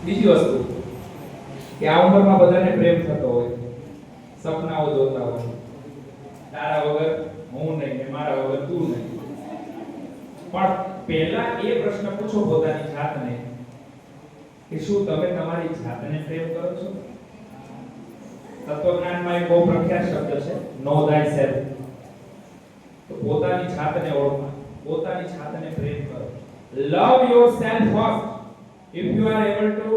બીજી વસ્તુ કે આ ઉંમરમાં બધાને પ્રેમ થતો હોય, સપનાઓ જોતા હોય, તારા વગર હું નહીં ને મારા વગર તું નહીં. પણ પહેલા એ પ્રશ્ન પૂછો પોતાની જાતને કે શું તમે તમારી જાતને પ્રેમ કરો છો? તત્વજ્ઞાનમાં એક બહુ પ્રખ્યાત શબ્દ છે નો thyself. તો પોતાની જાતને ઓળખો, પોતાની જાતને પ્રેમ કરો. Love yourself first. If you are able to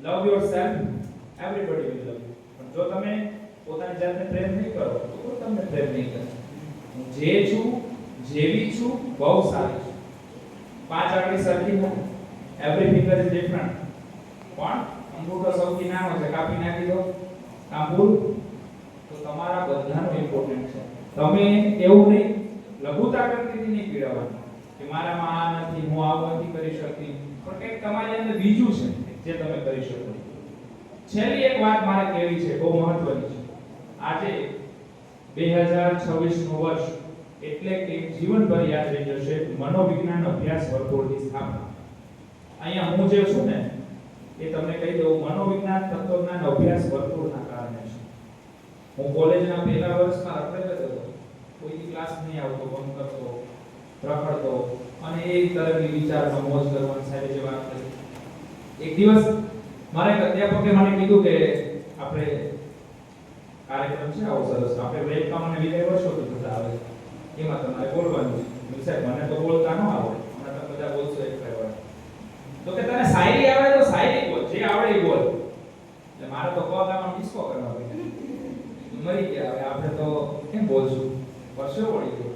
love yourself, everybody will love you. પણ જો તમે પોતાની જાતને પ્રેમ નહીં કરો તો કોઈ તમને પ્રેમ નહીં કરે. હું જે છું, જેવી છું, બહુ સારી છું. 5 આંગળી સરખી નથી. Every finger is different. પણ અંગૂઠો સૌથી નાનો છે, કાપી નાખી દો, કામ પૂરું. તો તમારા બધાનું ઇમ્પોર્ટન્ટ છે. તમે એવું નહીં લઘુતા કરતી નહીં પીડાવવાનું કે મારામાં આ નથી, હું આવું નથી કરી શકતી. પણ કંઈક તમારી અંદર બીજું છે જે તમે કરી શકો. છેલ્લી એક વાત મારે કહેવી છે, બહુ મહત્વની છે. આજે 2026 નું વર્ષ એટલે કે જીવનભર યાદ રહી જશે મનોવિજ્ઞાન અભ્યાસ વર્તુળની સ્થાપના. અહીંયા હું જે છું ને એ તમને કહી દઉં, મનોવિજ્ઞાન તત્વજ્ઞાન અભ્યાસ વર્તુળના કારણે છે. હું કોલેજના પહેલા વર્ષમાં રખડતો હતો, કોઈ ક્લાસ નહીં આવતો, બંધ કરતો, રખડતો અને એ તરફી વિચારમાં મોજ કરવાની સાહેબ જે વાત કરી. એક દિવસ મારા એક અધ્યાપકે મને કીધું કે આપણે કાર્યક્રમ છે આવો સરસ, આપણે વેલકમ અને વિદાય વર્ષો થતા આવે એમાં તમારે બોલવાનું છે. સાહેબ મને તો બોલતા ન આવડે, મને તો બધા બોલશો એક કહેવાય. તો કે તને શાયરી આવે તો શાયરી બોલ, જે આવડે એ બોલ. એટલે મારે તો કોગામાં ડિસ્કો કરવા પડે, મરી ગયા. હવે આપણે તો કેમ બોલશું, વર્ષો પડી ગયો.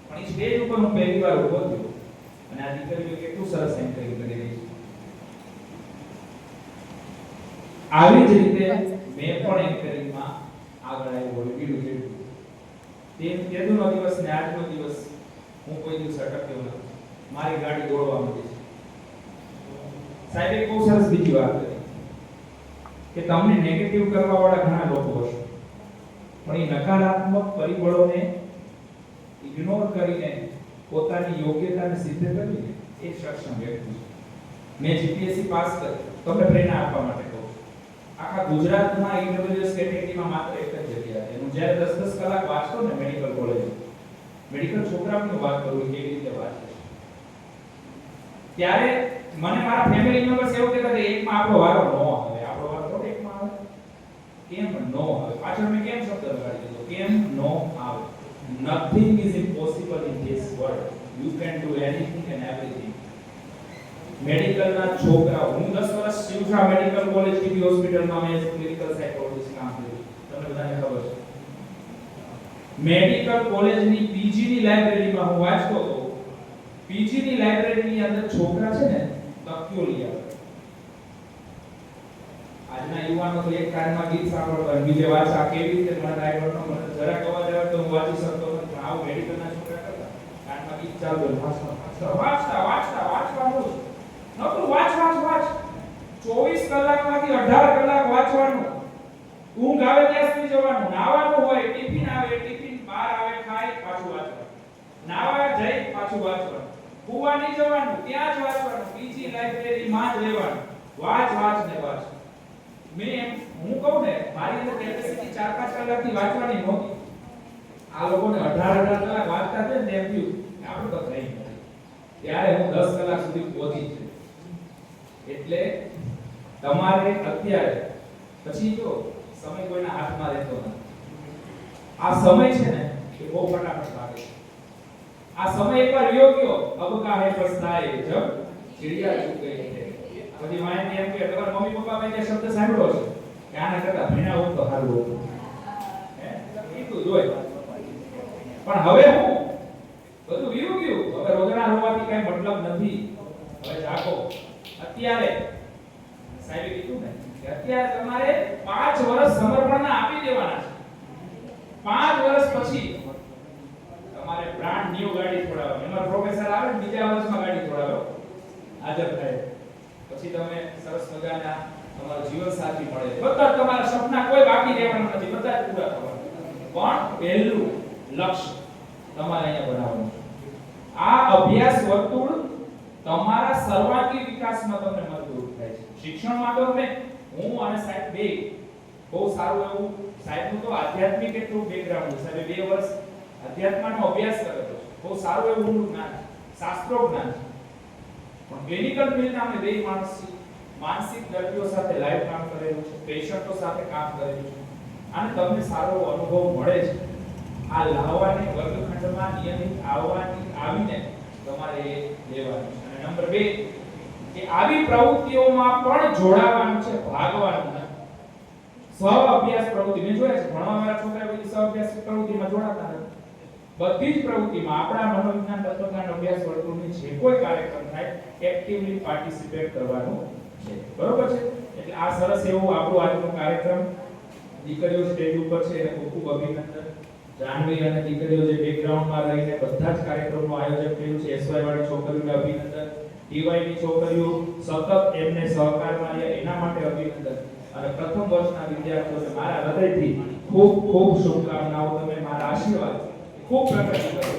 પણ એ સ્ટેજ ઉપર હું પહેલી વાર ઉભો થયો અને આ દીકરીઓ કેટલું સરસ એન્કરિંગ કરી રહી છે. આવી જ રીતે મેં પણ એન્કરિંગમાં આગળ આવ્યો બીડું તેનો દિવસ ને આજનો દિવસ હું કોઈ દિવસ અટક્યો નથી. મારી ગાડી દોડવા માંડી છે. સાહેબે બહુ સરસ બીજી વાત કરી કે તમને નેગેટિવ કરવા વાળા ઘણા લોકો હશે, પણ એ નકારાત્મક પરિબળોને ઇગ્નોર કરીને પોતાની યોગ્યતાને સિદ્ધ કરીને એ સક્ષમ વ્યક્તિ છે. મેં જીપીએસસી પાસ કરી તમને પ્રેરણા આપવા માટે કહું છું. આખા ગુજરાતમાં ઈડબ્લ્યુએસ કેટેગરીમાં માત્ર એક જ જગ્યા છે. હું જ્યારે 10-10 કલાક વાંચતો ને મેડિકલ કોલેજ, મેડિકલ છોકરાઓની વાત કરું કેવી રીતે વાંચે, ત્યારે મને મારા ફેમિલી મેમ્બર્સ એવું કહેતા કે એકમાં આપણો વારો ન આવે. આપણો વારો તો એકમાં આવે, કેમ ન આવે? પાછળ મેં કેમ શબ્દ લગાડી દીધો, કેમ ન આવે. Nothing is impossible in this world. You can do anything and everything. Medical ના છોકરાઓ, હું 10 વર્ષ શિવસા મેડિકલ કોલેજ ટીબી હોસ્પિટલમાં મેં ક્લિનિકલ સાયકોલોજીસ્ટ કામ કર્યું, તમને બધાને ખબર છે. મેડિકલ કોલેજની પીજી ની લાઇબ્રેરીમાં હું વાંચતો હતો. પીજી ની લાઇબ્રેરીની અંદર છોકરા છે ને તકિયો લઈ આવે. આજના યુવાનો તો એક કાનમાં ગીત સાંભળતા હોય, બીજે વાંચા કેવી રીતે મને ડાયવર્ટ ન મળે, જરા અવાજ આવે તો હું વાંચી શકતો નથી. આવું મેડિકલ ના છોકરા કરતા કાનમાં ગીત ચાલતો વાંચવાનું નકરું વાંચ 24 કલાકમાંથી 18 કલાક વાંચવાનું. ઊંઘ આવે ત્યાં સુધી જવાનું, નાવાનું હોય, ટિફિન આવે, ટિફિન બહાર આવે, ખાઈ પાછું વાંચવાનું, નાવા જઈ પાછું વાંચવાનું, કુવા નહીં જવાનું, ત્યાં જ વાંચવાનું, પીજી લાઇબ્રેરીમાં જ રહેવાનું. વાંચ ને વાંચ. હું કહું ને મારી અંદર કેપેસિટી 4-5 કલાકની વાંચવાની નહોતી. આ લોકોને 18 કલાક વાંચતા છે ને એમ થયું આપણે તો થઈ નથી. ત્યારે હું 10 કલાક સુધી પહોંચી છે. એટલે તમારે અત્યારે પછી જો સમય કોઈના હાથમાં રહેતો નથી. આ સમય છે ને એ બહુ ફટાફટ લાગે છે. આ સમય એકવાર વયો ગયો, અબ કાહે પછતાએ જબ ચિડિયા ચૂક ગઈ છે. પછી માયને એમ કે તમારા મમ્મી પપ્પા પાસે શબ્દ સાંભળ્યો છે કે આના કરતા ભણ્યા હોત તો સારું હોત. એ તો જોઈ. પણ હવે હું બધું વયું ગયું. હવે રોદણા રોવાથી કઈ મતલબ નથી. હવે જાગો. અત્યારે સાહેબે કીધું ને કે અત્યારે તમારે 5 વર્ષ સમર્પણના આપી દેવાના છે. 5 વર્ષ પછી તમારે બ્રાન્ડ ન્યુ ગાડી છોડાવવાની. એમાં પ્રોફેસર આવે ને બીજા વર્ષમાં ગાડી છોડાવો હાજર થાય. પછી તમે સરસ મજાના તમારો જીવન સાથી મળે. બધા તમારા સપના કોઈ બાકી રહેવાના નથી, બધા જ પૂરા થવાના. પણ પહેલું લક્ષ્ય તમારે અહીંયા બનાવવાનું છે. આ અભ્યાસ વર્તુળ તમારા સર્વાંગી વિકાસમાં તમને મદદરૂપ થાય છે. શિક્ષણમાં તો અમે હું અને સાહેબ બે બહુ સારું એવું સાહેબનું તો આધ્યાત્મિક એટલું બેકગ્રાઉન્ડ છે. સાહેબે 2 વર્ષ અધ્યાત્મનો અભ્યાસ કરેલો છે. બહુ સારું એવું ઊંડું જ્ઞાન છે, શાસ્ત્રો જ્ઞાન છે. પણ ક્લિનિકલ ફિલ્ડના અમે બે માનસિક દર્દીઓ સાથે લાઈવ કામ કરેલું છે, પેશન્ટો સાથે કામ કરેલું છે અને તમને સારો અનુભવ મળે છે. આ લાવવાની વર્ગખંડમાં નિયમિત આવીને તમારે લેવાનું છે. અને નંબર 2 કે આવી પ્રવૃત્તિઓમાં પણ જોડાવાનું છે, ભાગવાનું નથી. સહ અભ્યાસ પ્રવૃત્તિ મેં જોયા છે, ભણવાવાળા છોકરા બધી સહ અભ્યાસ પ્રવૃત્તિમાં જોડાતા નથી. બધી જ પ્રવૃત્તિમાં આપણા મનોવિજ્ઞાન તત્વજ્ઞાન અભ્યાસ વર્તુળની જે કોઈ કાર્યક્રમ થાય એક્ટિવલી પાર્ટિસિપેટ કરવાનું છે. બરોબર છે? એટલે આ સરસ એવું આપણો આજનો કાર્યક્રમ દીકરીઓ સ્ટેજ ઉપર છે એને ખૂબ ખૂબ અભિનંદન. જાનવી અને દીકરીઓ જે બેકગ્રાઉન્ડમાં રહીને બધા જ કાર્યક્રમનું આયોજન કર્યું છે, એસવાય વાળી છોકરીઓને અભિનંદન. ટીવાય ની છોકરીઓ સતત એમને સહકારમાં રહ્યા એના માટે અભિનંદન. અને પ્રથમ વર્ષના વિદ્યાર્થીઓને મારા હૃદયથી ખૂબ ખૂબ શુભકામનાઓ. તમે મારા આશીર્વાદ ખૂબ પ્રગતિ કરો.